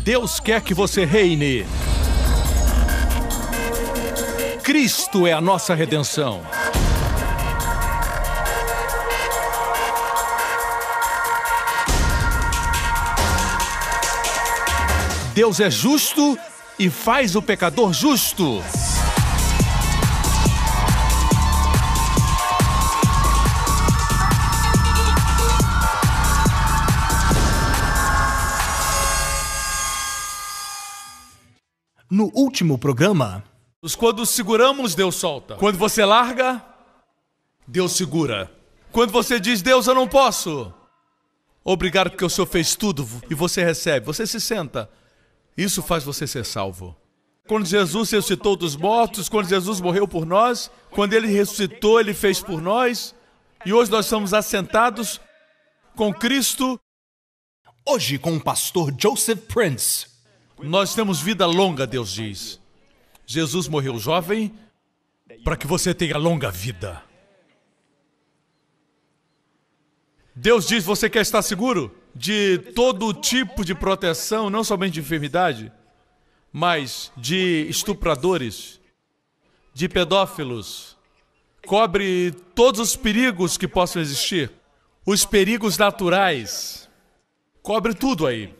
Deus quer que você reine. Cristo é a nossa redenção. Deus é justo e faz o pecador justo. No último programa, Quando seguramos, Deus solta. Quando você larga, Deus segura. Quando você diz, Deus, eu não posso. Obrigado porque o Senhor fez tudo e você recebe. Você se senta. Isso faz você ser salvo. Quando Jesus ressuscitou dos mortos, quando Jesus morreu por nós, quando Ele ressuscitou, Ele fez por nós. E hoje nós estamos assentados com Cristo. hoje com o pastor Joseph Prince. Nós temos vida longa, Deus diz. Jesus morreu jovem para que você tenha longa vida. Deus diz, você quer estar seguro de todo tipo de proteção, não somente de enfermidade, mas de estupradores, de pedófilos. Cobre todos os perigos que possam existir, os perigos naturais. Cobre tudo aí.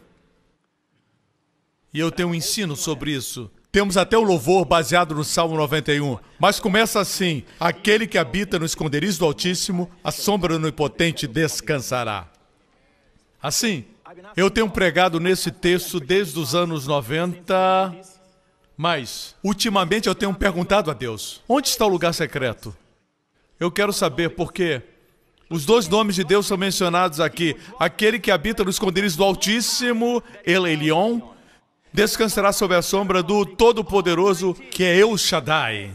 E eu tenho um ensino sobre isso. Temos até o louvor baseado no Salmo 91. Mas começa assim: aquele que habita no esconderijo do Altíssimo, a sombra do Onipotente descansará. Assim, eu tenho pregado nesse texto desde os anos 90, mas, ultimamente eu tenho perguntado a Deus, onde está o lugar secreto? Eu quero saber por quê. Os dois nomes de Deus são mencionados aqui. Aquele que habita no esconderijo do Altíssimo, El Elyon, descansará sob a sombra do Todo-Poderoso, que é El Shaddai.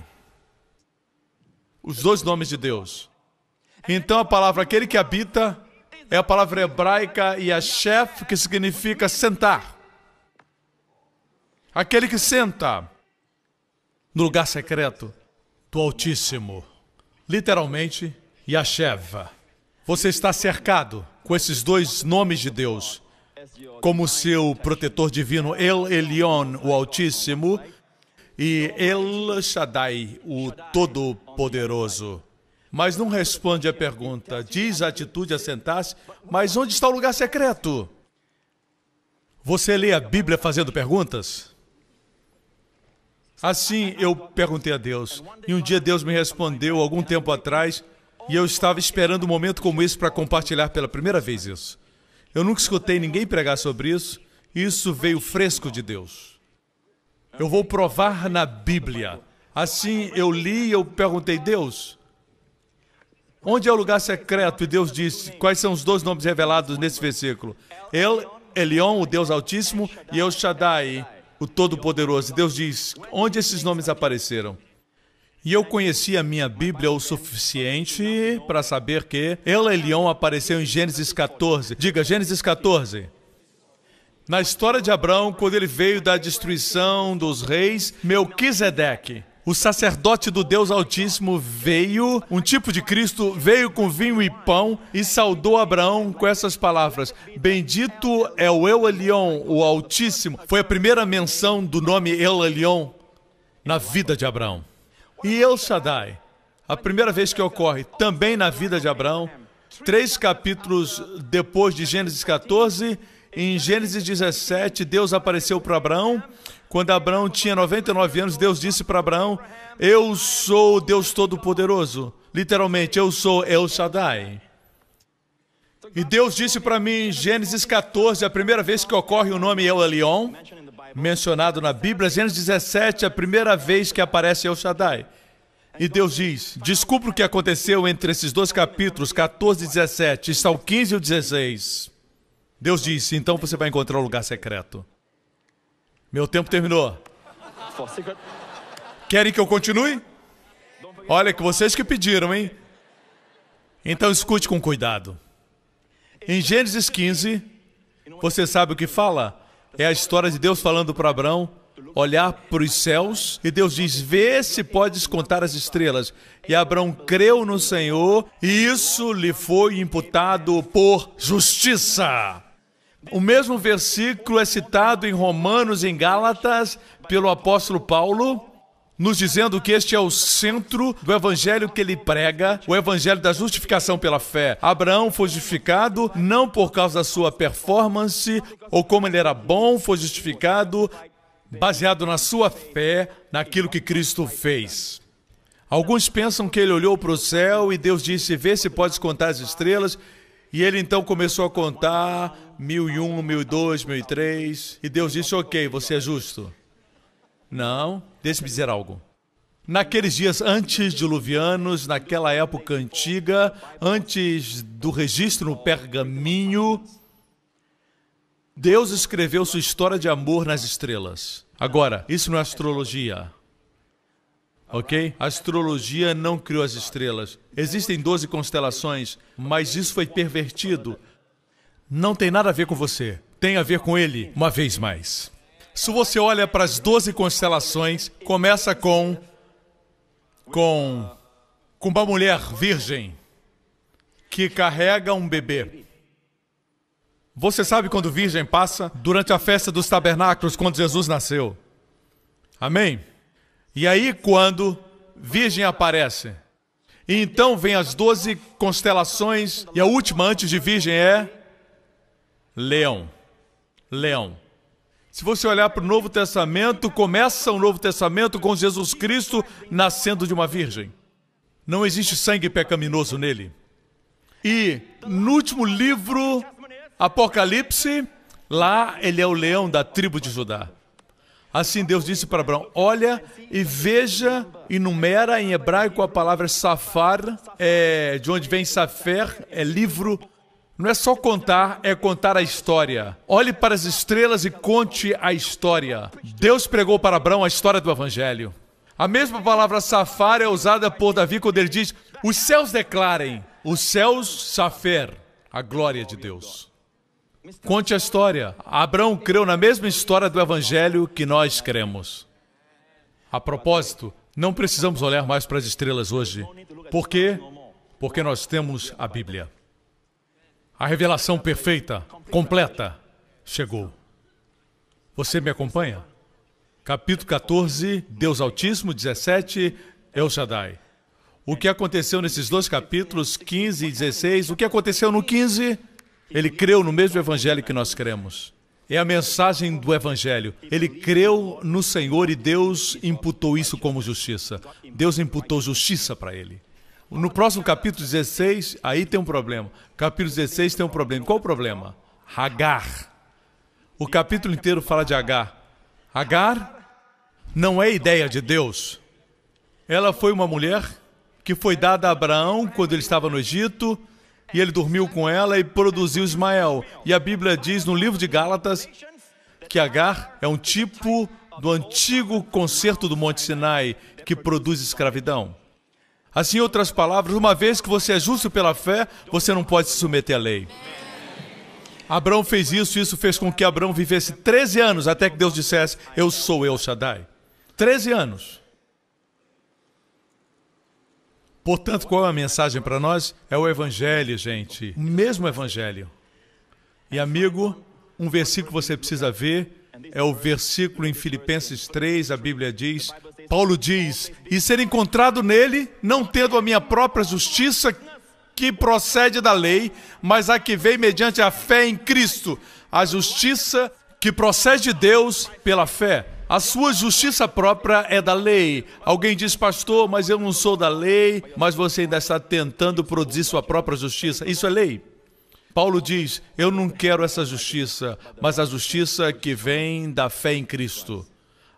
Os dois nomes de Deus. Então a palavra aquele que habita é a palavra hebraica Yashef, que significa sentar. Aquele que senta no lugar secreto do Altíssimo. Literalmente, Yashev. Você está cercado com esses dois nomes de Deus como seu protetor divino, El Elyon, o Altíssimo, e El Shaddai, o Todo-Poderoso. Mas não responde a pergunta. Diz a atitude a sentar-se, mas onde está o lugar secreto? Você lê a Bíblia fazendo perguntas? Assim, eu perguntei a Deus, e um dia Deus me respondeu, algum tempo atrás, e eu estava esperando um momento como esse para compartilhar pela primeira vez isso. Eu nunca escutei ninguém pregar sobre isso. Isso veio fresco de Deus. Eu vou provar na Bíblia. Assim, eu li e eu perguntei, Deus, onde é o lugar secreto? E Deus disse, quais são os dois nomes revelados nesse versículo? El Elyon, o Deus Altíssimo, e El Shaddai, o Todo-Poderoso. Deus diz, onde esses nomes apareceram? E eu conheci a minha Bíblia o suficiente para saber que El Elyon apareceu em Gênesis 14. Diga, Gênesis 14. Na história de Abraão, quando ele veio da destruição dos reis, Melquisedeque, o sacerdote do Deus Altíssimo, veio, um tipo de Cristo, veio com vinho e pão e saudou Abraão com essas palavras. Bendito é o El Elyon, o Altíssimo. Foi a primeira menção do nome El Elyon na vida de Abraão. E El Shaddai, a primeira vez que ocorre também na vida de Abraão, 3 capítulos depois de Gênesis 14, em Gênesis 17, Deus apareceu para Abraão. Quando Abraão tinha 99 anos, Deus disse para Abraão, eu sou o Deus Todo-Poderoso. Literalmente, eu sou El Shaddai. E Deus disse para mim em Gênesis 14, a primeira vez que ocorre o nome El Elyon, mencionado na Bíblia, Gênesis 17, a primeira vez que aparece El Shaddai. E Deus diz, descubra o que aconteceu entre esses dois capítulos, 14 e 17, está o 15 e o 16. Deus disse, então você vai encontrar o lugar secreto. Meu tempo terminou. Querem que eu continue? Olha, que vocês que pediram, hein? Então escute com cuidado. Em Gênesis 15, você sabe o que fala? É a história de Deus falando para Abraão, olhar para os céus, e Deus diz, vê se podes contar as estrelas. E Abraão creu no Senhor, e isso lhe foi imputado por justiça. O mesmo versículo é citado em Romanos e em Gálatas pelo apóstolo Paulo, nos dizendo que este é o centro do evangelho que ele prega, o evangelho da justificação pela fé. Abraão foi justificado não por causa da sua performance ou como ele era bom, foi justificado baseado na sua fé, naquilo que Cristo fez. Alguns pensam que ele olhou para o céu e Deus disse, vê se podes contar as estrelas. E ele então começou a contar 1001, 1002, 1003. E Deus disse, ok, você é justo. Não, deixe-me dizer algo. Naqueles dias antes diluvianos, naquela época antiga, antes do registro no pergaminho, Deus escreveu sua história de amor nas estrelas. Agora, isso não é astrologia. Ok? A astrologia não criou as estrelas. Existem 12 constelações, mas isso foi pervertido. Não tem nada a ver com você. Tem a ver com ele, uma vez mais. Se você olha para as 12 constelações, começa com uma mulher virgem que carrega um bebê. Você sabe quando virgem passa? Durante a festa dos tabernáculos, quando Jesus nasceu. Amém? E aí quando virgem aparece, e então vem as 12 constelações, e a última antes de virgem é leão. Leão. Se você olhar para o Novo Testamento, começa o Novo Testamento com Jesus Cristo nascendo de uma virgem. Não existe sangue pecaminoso nele. E no último livro, Apocalipse, lá ele é o leão da tribo de Judá. Assim Deus disse para Abraão, olha e veja, e numera em hebraico a palavra safar, de onde vem safer, é livro. Não é só contar, é contar a história. Olhe para as estrelas e conte a história. Deus pregou para Abraão a história do Evangelho. A mesma palavra safar é usada por Davi quando ele diz, os céus declarem, os céus safer, a glória de Deus. Conte a história. Abraão creu na mesma história do Evangelho que nós cremos. A propósito, não precisamos olhar mais para as estrelas hoje. Por quê? Porque nós temos a Bíblia. A revelação perfeita, completa, chegou. Você me acompanha? Capítulo 14, Deus Altíssimo, 17, El Shaddai. O que aconteceu nesses dois capítulos, 15 e 16? O que aconteceu no 15? Ele creu no mesmo Evangelho que nós cremos. É a mensagem do Evangelho. Ele creu no Senhor e Deus imputou isso como justiça. Deus imputou justiça para ele. No próximo capítulo 16, aí tem um problema. Capítulo 16 tem um problema. Qual o problema? Agar. O capítulo inteiro fala de Agar. Agar não é ideia de Deus. Ela foi uma mulher que foi dada a Abraão quando ele estava no Egito, e ele dormiu com ela e produziu Ismael. E a Bíblia diz no livro de Gálatas que Agar é um tipo do antigo concerto do Monte Sinai que produz escravidão. Assim, em outras palavras, uma vez que você é justo pela fé, você não pode se submeter à lei. Abraão fez isso e isso fez com que Abraão vivesse 13 anos até que Deus dissesse, eu sou El Shaddai. 13 anos. Portanto, qual é a mensagem para nós? É o Evangelho, gente. O mesmo Evangelho. E, amigo, um versículo que você precisa ver é o versículo em Filipenses 3, a Bíblia diz, Paulo diz, e ser encontrado nele, não tendo a minha própria justiça que procede da lei, mas a que vem mediante a fé em Cristo, a justiça que procede de Deus pela fé. A sua justiça própria é da lei. Alguém diz, pastor, mas eu não sou da lei, mas você ainda está tentando produzir sua própria justiça. Isso é lei. Paulo diz, eu não quero essa justiça, mas a justiça que vem da fé em Cristo.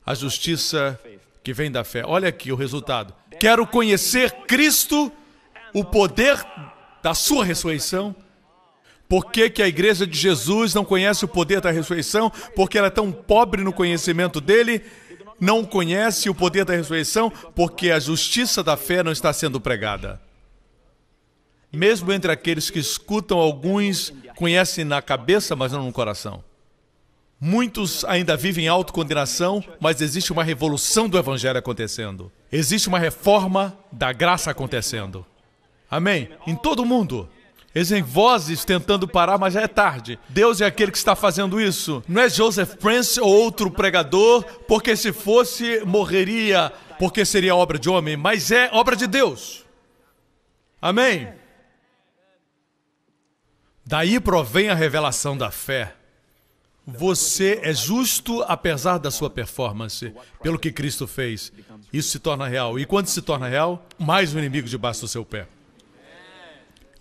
A justiça que vem da fé. Olha aqui o resultado. Quero conhecer Cristo, o poder da sua ressurreição. Por que que a igreja de Jesus não conhece o poder da ressurreição? Porque ela é tão pobre no conhecimento dele, não conhece o poder da ressurreição, porque a justiça da fé não está sendo pregada. Mesmo entre aqueles que escutam, alguns conhecem na cabeça, mas não no coração. Muitos ainda vivem em autocondenação, mas existe uma revolução do Evangelho acontecendo. Existe uma reforma da graça acontecendo. Amém? Em todo o mundo. Existem vozes tentando parar, mas já é tarde. Deus é aquele que está fazendo isso. Não é Joseph Prince ou outro pregador, porque se fosse, morreria, porque seria obra de homem, mas é obra de Deus. Amém? Daí provém a revelação da fé. Você é justo apesar da sua performance, pelo que Cristo fez. Isso se torna real. E quando se torna real, mais um inimigo debaixo do seu pé.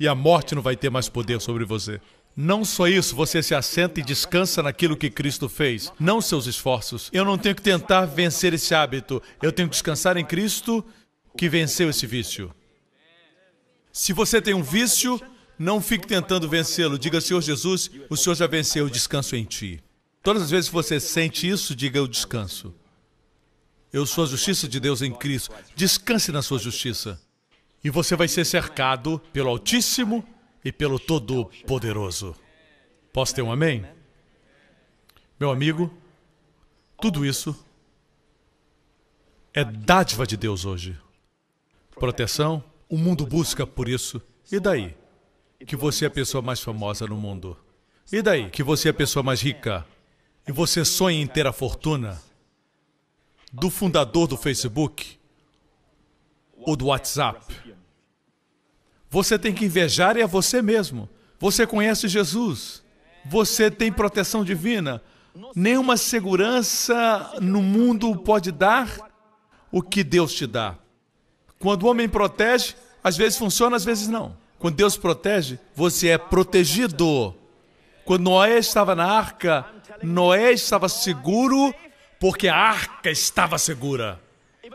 E a morte não vai ter mais poder sobre você. Não só isso, você se assenta e descansa naquilo que Cristo fez, não seus esforços. Eu não tenho que tentar vencer esse hábito. Eu tenho que descansar em Cristo que venceu esse vício. Se você tem um vício, não fique tentando vencê-lo. Diga, Senhor Jesus, o Senhor já venceu, eu descanso em Ti. Todas as vezes que você sente isso, diga, eu descanso. Eu sou a justiça de Deus em Cristo. Descanse na sua justiça. E você vai ser cercado pelo Altíssimo e pelo Todo-Poderoso. Posso ter um amém? Meu amigo, tudo isso é dádiva de Deus hoje. Proteção, o mundo busca por isso. E daí? Que você é a pessoa mais famosa no mundo. E daí? Que você é a pessoa mais rica. E você sonha em ter a fortuna do fundador do Facebook ou do WhatsApp. Você tem que invejar é a você mesmo. Você conhece Jesus. Você tem proteção divina. Nenhuma segurança no mundo pode dar o que Deus te dá. Quando o homem protege, às vezes funciona, às vezes não. Quando Deus protege, você é protegido. Quando Noé estava na arca, Noé estava seguro porque a arca estava segura.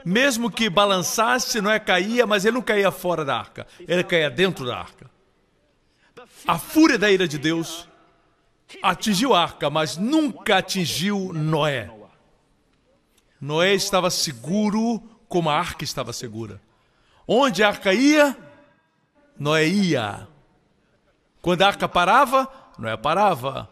Mesmo que balançasse, Noé caía, mas ele não caía fora da arca. Ele caía dentro da arca. A fúria da ira de Deus atingiu a arca, mas nunca atingiu Noé. Noé estava seguro como a arca estava segura. Onde a arca ia, Noé ia. Quando a arca parava, Noé parava.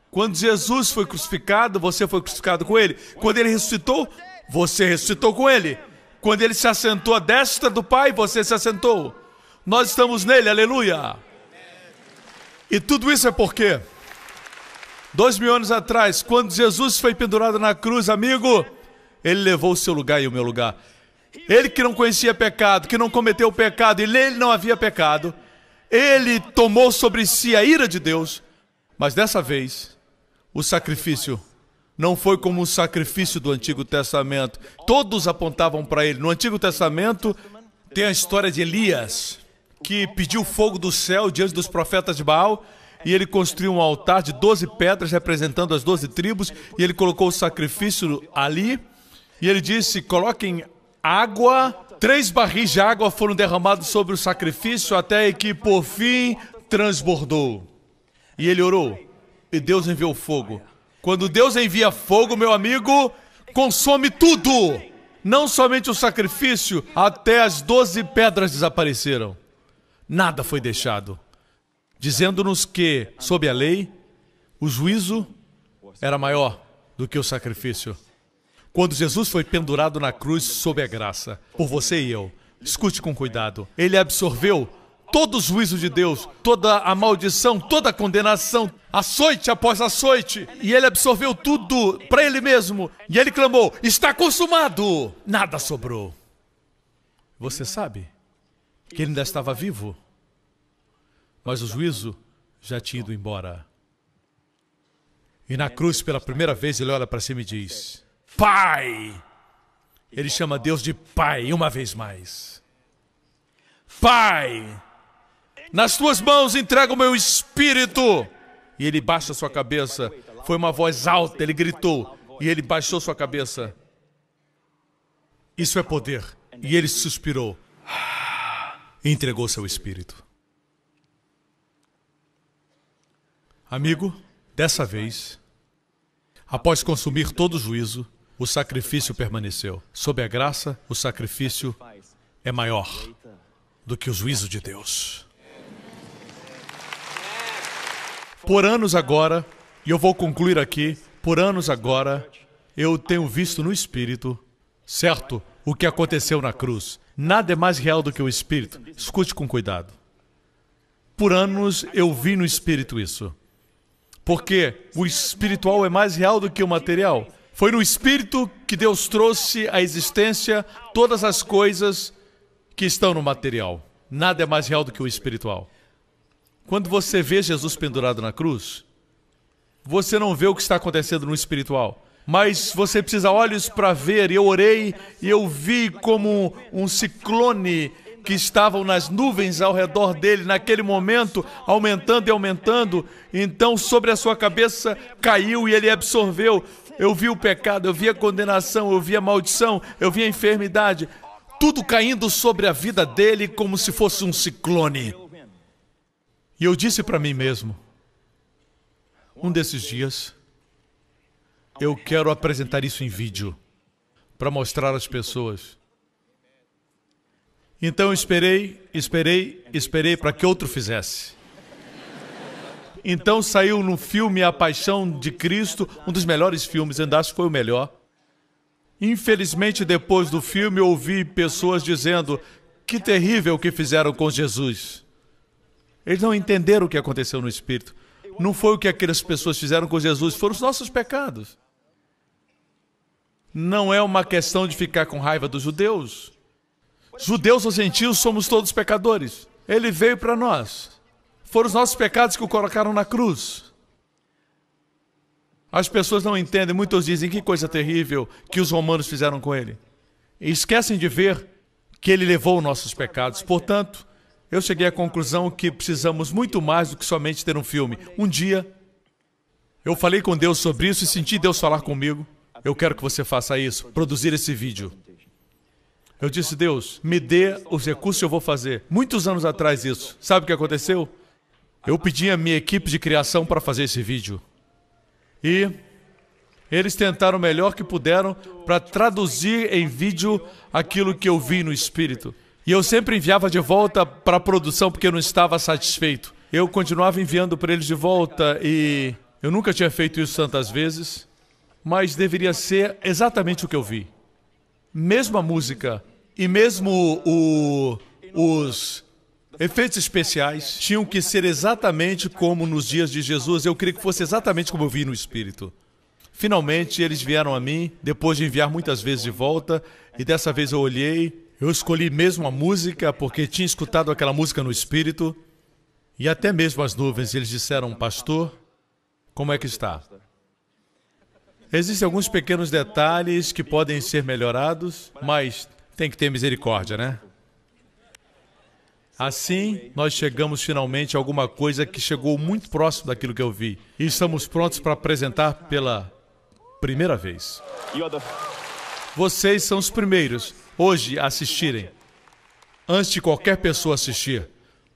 Quando Jesus foi crucificado, você foi crucificado com ele. Quando ele ressuscitou, você ressuscitou com ele. Quando ele se assentou à destra do Pai, você se assentou. Nós estamos nele, aleluia. E tudo isso é por quê? 2000 anos atrás, quando Jesus foi pendurado na cruz, amigo, ele levou o seu lugar e o meu lugar. Ele que não conhecia pecado, que não cometeu pecado, e nele não havia pecado, ele tomou sobre si a ira de Deus. Mas dessa vez, o sacrifício não foi como o sacrifício do Antigo Testamento. Todos apontavam para ele. No Antigo Testamento tem a história de Elias, que pediu fogo do céu diante dos profetas de Baal, e ele construiu um altar de 12 pedras representando as 12 tribos, e ele colocou o sacrifício ali, e ele disse, coloquem água, 3 barris de água foram derramados sobre o sacrifício, até que por fim transbordou. E ele orou, e Deus enviou fogo. Quando Deus envia fogo, meu amigo, consome tudo. Não somente o sacrifício, até as 12 pedras desapareceram. Nada foi deixado. Dizendo-nos que, sob a lei, o juízo era maior do que o sacrifício. Quando Jesus foi pendurado na cruz sob a graça, por você e eu, escute com cuidado, ele absorveu todo o juízo de Deus, toda a maldição, toda a condenação, açoite após açoite, e ele absorveu tudo para ele mesmo, e ele clamou, está consumado, nada sobrou. Você sabe que ele ainda estava vivo, mas o juízo já tinha ido embora. E na cruz, pela primeira vez, ele olha para cima e diz, Pai! Ele chama Deus de Pai uma vez mais. Pai! Nas tuas mãos entrego o meu espírito. E ele baixa sua cabeça. Foi uma voz alta, ele gritou. E ele baixou sua cabeça. Isso é poder. E ele suspirou. E entregou seu espírito. Amigo, dessa vez, após consumir todo o juízo, o sacrifício permaneceu. Sob a graça, o sacrifício é maior do que o juízo de Deus. Por anos agora, e eu vou concluir aqui, por anos agora, eu tenho visto no Espírito, certo, o que aconteceu na cruz. Nada é mais real do que o Espírito. Escute com cuidado. Por anos eu vi no Espírito isso. Porque o espiritual é mais real do que o material. Foi no Espírito que Deus trouxe à existência todas as coisas que estão no material. Nada é mais real do que o espiritual. Quando você vê Jesus pendurado na cruz, você não vê o que está acontecendo no espiritual. Mas você precisa olhos para ver. E eu orei e eu vi como um ciclone que estavam nas nuvens ao redor dele naquele momento, aumentando e aumentando. Então sobre a sua cabeça caiu e ele absorveu. Eu vi o pecado, eu vi a condenação, eu vi a maldição, eu vi a enfermidade. Tudo caindo sobre a vida dele como se fosse um ciclone. E eu disse para mim mesmo, um desses dias, eu quero apresentar isso em vídeo, para mostrar às pessoas. Então eu esperei para que outro fizesse. Então saiu no filme A Paixão de Cristo, um dos melhores filmes, ainda acho que foi o melhor. Infelizmente, depois do filme, eu ouvi pessoas dizendo que terrível o que fizeram com Jesus. Eles não entenderam o que aconteceu no Espírito. Não foi o que aquelas pessoas fizeram com Jesus, foram os nossos pecados. Não é uma questão de ficar com raiva dos judeus. Judeus ou gentios, somos todos pecadores. Ele veio para nós. Foram os nossos pecados que o colocaram na cruz. As pessoas não entendem, muitos dizem que coisa terrível que os romanos fizeram com ele. E esquecem de ver que ele levou nossos pecados. Portanto, eu cheguei à conclusão que precisamos muito mais do que somente ter um filme. Um dia, eu falei com Deus sobre isso e senti Deus falar comigo. Eu quero que você faça isso, produzir esse vídeo. Eu disse, Deus, me dê os recursos que eu vou fazer. Muitos anos atrás isso. Sabe o que aconteceu? Eu pedi a minha equipe de criação para fazer esse vídeo. E eles tentaram o melhor que puderam para traduzir em vídeo aquilo que eu vi no Espírito. E eu sempre enviava de volta para a produção porque eu não estava satisfeito. Eu continuava enviando para eles de volta e eu nunca tinha feito isso tantas vezes, mas deveria ser exatamente o que eu vi. Mesmo a música e mesmo os efeitos especiais tinham que ser exatamente como nos dias de Jesus. Eu queria que fosse exatamente como eu vi no Espírito. Finalmente, eles vieram a mim, depois de enviar muitas vezes de volta, e dessa vez eu olhei, eu escolhi mesmo a música, porque tinha escutado aquela música no Espírito, e até mesmo as nuvens, eles disseram, pastor, como é que está? Existem alguns pequenos detalhes que podem ser melhorados, mas tem que ter misericórdia, né? Assim, nós chegamos finalmente a alguma coisa que chegou muito próximo daquilo que eu vi. E estamos prontos para apresentar pela primeira vez. Vocês são os primeiros, hoje, a assistirem. Antes de qualquer pessoa assistir,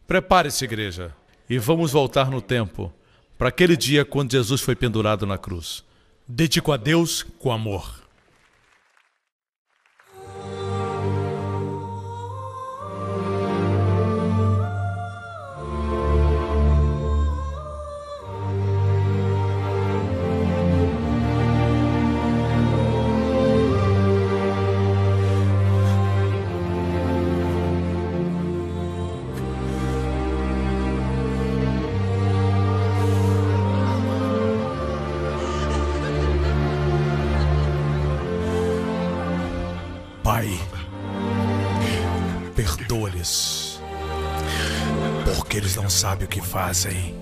prepare-se, igreja, e vamos voltar no tempo, para aquele dia quando Jesus foi pendurado na cruz. Dedico a Deus com amor. Pai, perdoa-lhes, porque eles não sabem o que fazem.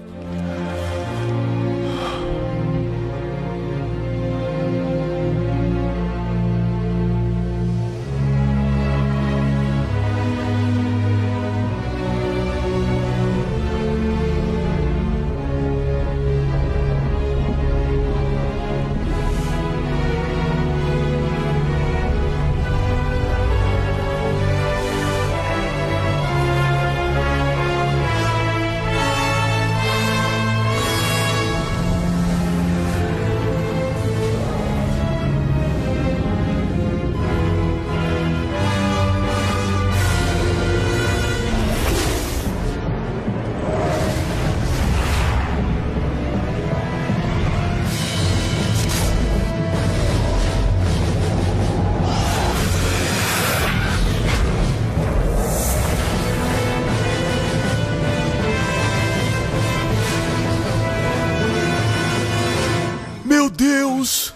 Deus!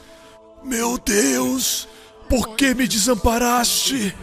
Meu Deus! Por que me desamparaste?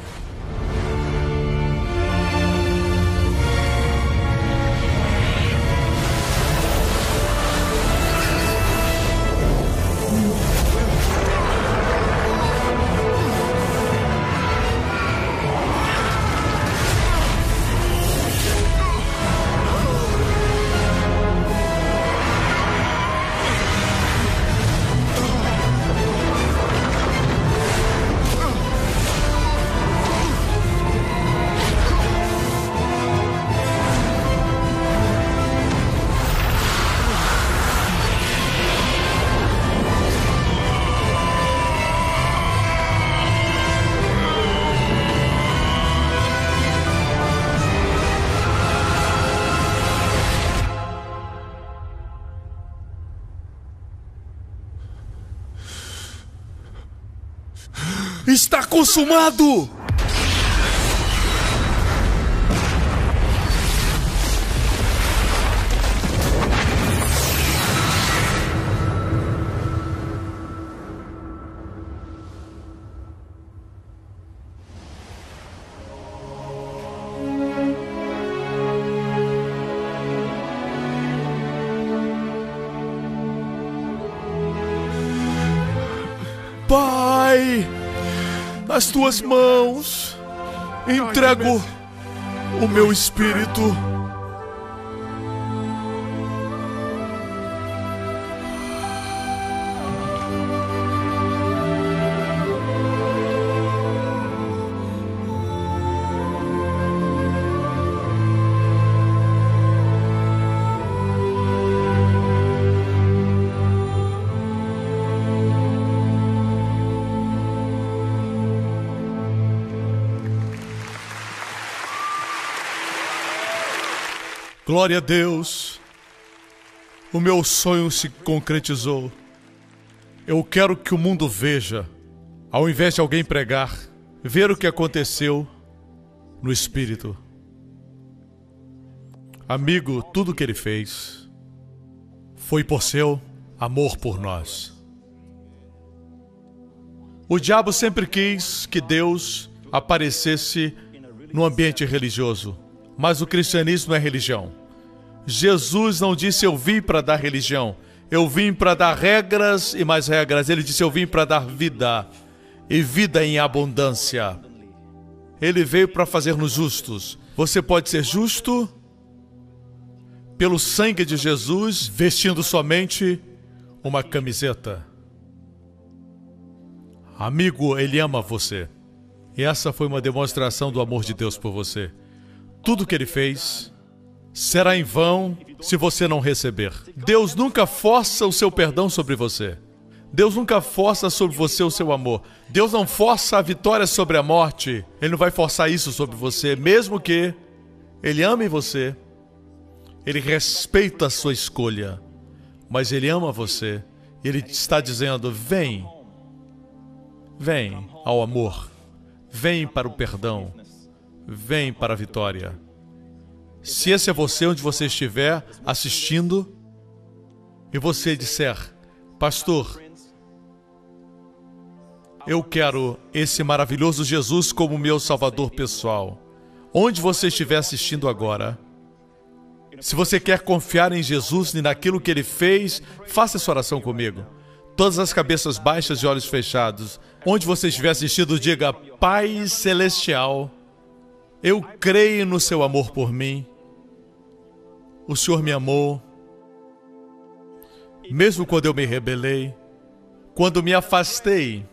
Está consumado! Pai! Nas tuas mãos entrego o meu espírito. Glória a Deus, o meu sonho se concretizou. Eu quero que o mundo veja, ao invés de alguém pregar, ver o que aconteceu no Espírito. Amigo, tudo que ele fez foi por seu amor por nós. O diabo sempre quis que Deus aparecesse no ambiente religioso. Mas o cristianismo é religião. Jesus não disse eu vim para dar religião. Eu vim para dar regras e mais regras. Ele disse eu vim para dar vida. E vida em abundância. Ele veio para fazer-nos justos. Você pode ser justo pelo sangue de Jesus, vestindo somente uma camiseta. Amigo, Ele ama você. E essa foi uma demonstração do amor de Deus por você. Tudo que Ele fez será em vão se você não receber. Deus nunca força o seu perdão sobre você. Deus nunca força sobre você o seu amor. Deus não força a vitória sobre a morte. Ele não vai forçar isso sobre você, mesmo que Ele ame você. Ele respeita a sua escolha, mas Ele ama você. Ele está dizendo, vem ao amor, vem para o perdão. Vem para a vitória. Se esse é você, onde você estiver assistindo, e você disser, pastor, eu quero esse maravilhoso Jesus como meu Salvador pessoal. Onde você estiver assistindo agora, se você quer confiar em Jesus e naquilo que Ele fez, faça essa oração comigo. Todas as cabeças baixas e olhos fechados. Onde você estiver assistindo, diga, Pai Celestial, eu creio no seu amor por mim. O Senhor me amou, mesmo quando eu me rebelei, quando me afastei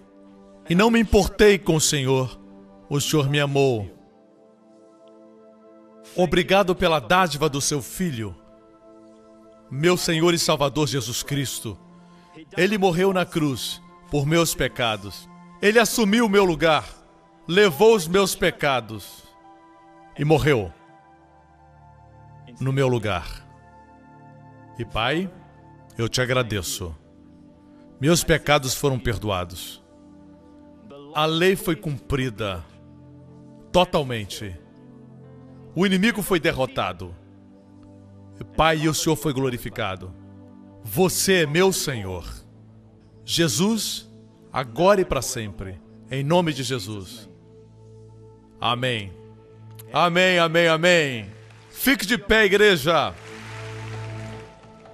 e não me importei com o Senhor me amou. Obrigado pela dádiva do seu Filho, meu Senhor e Salvador Jesus Cristo. Ele morreu na cruz por meus pecados. Ele assumiu o meu lugar, levou os meus pecados e morreu no meu lugar. E Pai, eu te agradeço. Meus pecados foram perdoados. A lei foi cumprida totalmente. O inimigo foi derrotado. E Pai, o Senhor foi glorificado. Você é meu Senhor. Jesus, agora e para sempre. Em nome de Jesus. Amém. Amém, amém, amém. Fique de pé, igreja.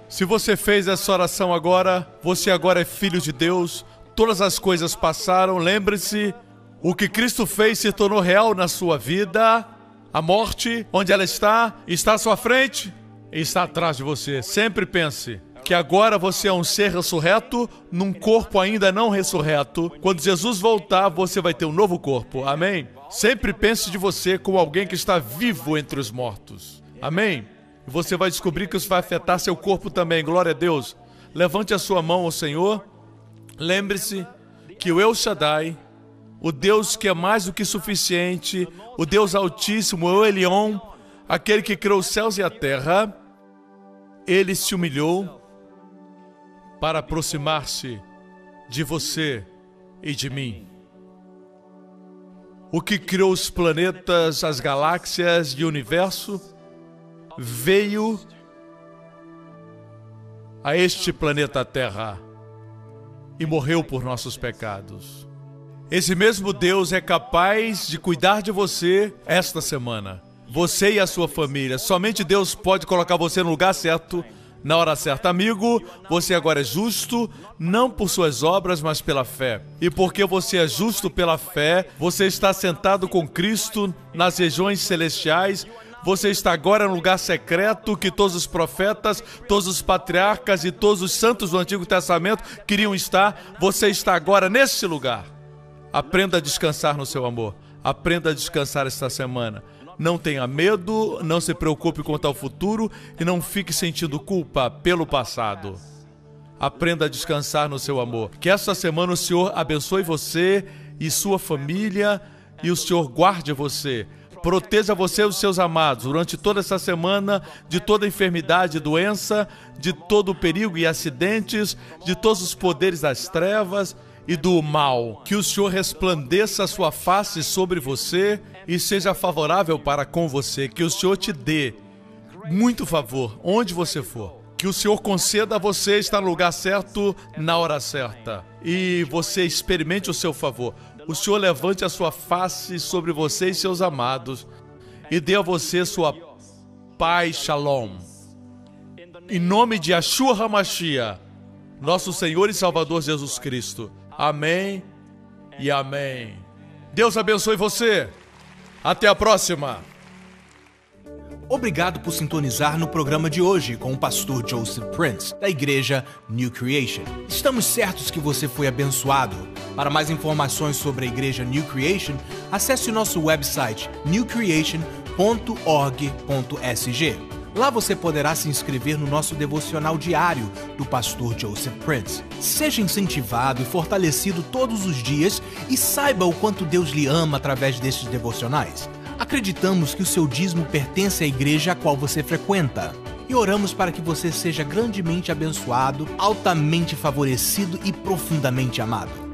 Se você fez essa oração agora, você agora é filho de Deus. Todas as coisas passaram. Lembre-se, o que Cristo fez se tornou real na sua vida. A morte, onde ela está à sua frente e está atrás de você. Sempre pense que agora você é um ser ressurreto num corpo ainda não ressurreto. Quando Jesus voltar, você vai ter um novo corpo. Amém? Sempre pense de você como alguém que está vivo entre os mortos. Amém? E você vai descobrir que isso vai afetar seu corpo também. Glória a Deus. Levante a sua mão ao Senhor. Lembre-se que o El Shaddai, o Deus que é mais do que suficiente, o Deus Altíssimo, o Elion, aquele que criou os céus e a terra, ele se humilhou para aproximar-se de você e de mim. O que criou os planetas, as galáxias e o universo, veio a este planeta Terra e morreu por nossos pecados. Esse mesmo Deus é capaz de cuidar de você esta semana. Você e a sua família. Somente Deus pode colocar você no lugar certo, na hora certa. Amigo, você agora é justo, não por suas obras, mas pela fé. E porque você é justo pela fé, você está sentado com Cristo nas regiões celestiais. Você está agora no lugar secreto que todos os profetas, todos os patriarcas e todos os santos do Antigo Testamento queriam estar. Você está agora nesse lugar. Aprenda a descansar no seu amor. Aprenda a descansar esta semana. Não tenha medo, não se preocupe quanto ao futuro e não fique sentindo culpa pelo passado. Aprenda a descansar no seu amor. Que esta semana o Senhor abençoe você e sua família e o Senhor guarde você. Proteja você e os seus amados durante toda essa semana de toda enfermidade e doença, de todo o perigo e acidentes, de todos os poderes das trevas e do mal. Que o Senhor resplandeça a sua face sobre você e seja favorável para com você. Que o Senhor te dê muito favor onde você for. Que o Senhor conceda a você estar no lugar certo, na hora certa. E você experimente o seu favor. O Senhor levante a sua face sobre você e seus amados e dê a você sua paz, shalom. Em nome de Yeshua HaMashiach, nosso Senhor e Salvador Jesus Cristo. Amém e amém. Deus abençoe você. Até a próxima. Obrigado por sintonizar no programa de hoje com o pastor Joseph Prince, da igreja New Creation. Estamos certos que você foi abençoado. Para mais informações sobre a igreja New Creation, acesse o nosso website newcreation.org.sg. Lá você poderá se inscrever no nosso devocional diário do pastor Joseph Prince. Seja incentivado e fortalecido todos os dias e saiba o quanto Deus lhe ama através destes devocionais. Acreditamos que o seu dízimo pertence à igreja a qual você frequenta. E oramos para que você seja grandemente abençoado, altamente favorecido e profundamente amado.